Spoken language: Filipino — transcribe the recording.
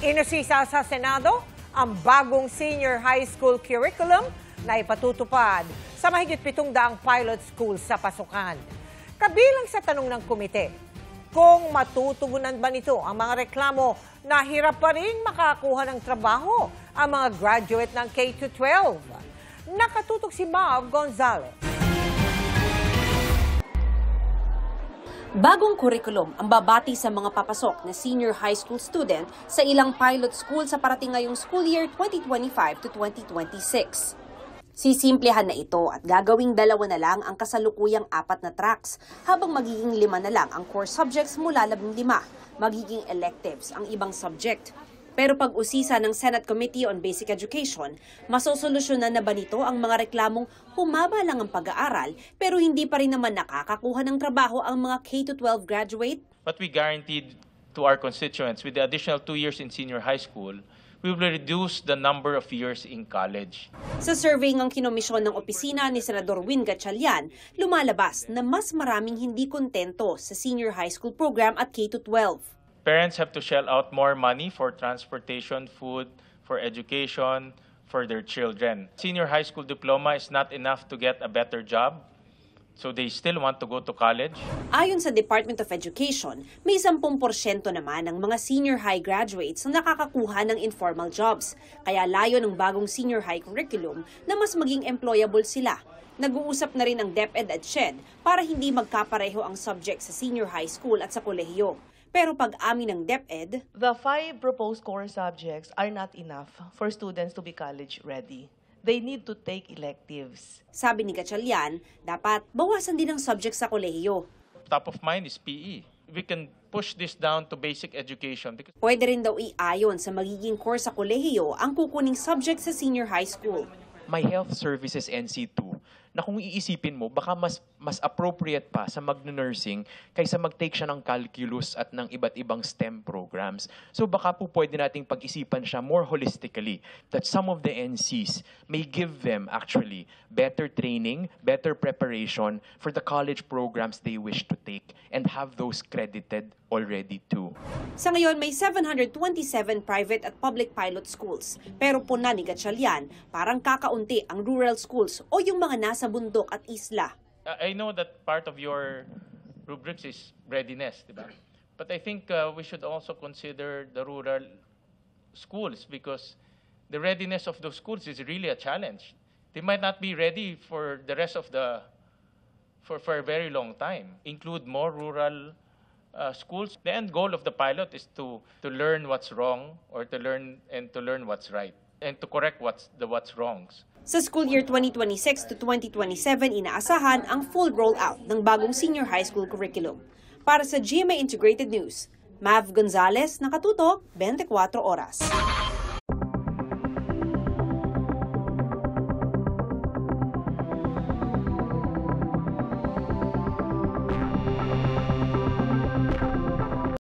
Inusisa sa Senado ang bagong senior high school curriculum na ipatutupad sa mahigit 700 pilot schools sa pasukan. Kabilang sa tanong ng komite, kung matutugunan ba nito ang mga reklamo na hirap pa rin makakuha ng trabaho ang mga graduate ng K-12. Nakatutok si Mav Gonzalez. Bagong kurikulum ang babati sa mga papasok na senior high school student sa ilang pilot school sa parating ngayong school year 2025 to 2026. Sisimplehan na ito at gagawing 2 na lang ang kasalukuyang 4 na tracks, habang magiging 5 na lang ang core subjects mula 15, magiging electives ang ibang subject. Pero pag-usisa ng Senate Committee on Basic Education, masosolusyonan na ba nito ang mga reklamong humaba lang ang pag-aaral pero hindi pa rin naman nakakakuha ng trabaho ang mga K-12 graduate? What we guaranteed to our constituents with the additional 2 years in senior high school, we will reduce the number of years in college. Sa survey ng kinomisyon ng opisina ni Senador Win Gatchalian, lumalabas na mas maraming hindi kontento sa senior high school program at K-12. Parents have to shell out more money for transportation, food, for education, for their children. Senior high school diploma is not enough to get a better job, so they still want to go to college. Ayon sa Department of Education, may 10% naman ng mga senior high graduates na nakakakuha ng informal jobs. Kaya layo ng bagong senior high curriculum na mas maging employable sila. Nag-uusap na rin ang DepEd at SHED para hindi magkapareho ang subject sa senior high school at sa kolehiyo. Pero pag-amin ng DepEd, the 5 proposed core subjects are not enough for students to be college ready. They need to take electives. Sabi ni Gatchalian, dapat bawasan din ang subject sa kolehiyo. Top of mind is PE. We can push this down to basic education. Pwede rin daw iayon sa magiging core sa kolehiyo ang kukuning subject sa senior high school. My Health Services NC2 na kung iisipin mo, baka mas appropriate pa sa mag-nursing kaysa mag-take siya ng calculus at ng iba't ibang STEM programs. So baka po pwede nating pag-isipan siya more holistically that some of the NCs may give them actually better training, better preparation for the college programs they wish to take and have those credited already too. Sa ngayon, may 727 private at public pilot schools. Pero puna ni Gatchalian, parang kakaunti ang rural schools o yung mga nasa bundok at isla. I know that part of your rubrics is readiness, diba? But I think we should also consider the rural schools because the readiness of those schools is really a challenge. They might not be ready for the rest of for a very long time. Include more rural schools. The end goal of the pilot is to learn what's wrong or to learn what's right and to correct what's wrongs. Sa school year 2026 to 2027, inaasahan ang full rollout ng bagong senior high school curriculum. Para sa GMA Integrated News, Mav Gonzalez, Nakatutok, 24 Oras.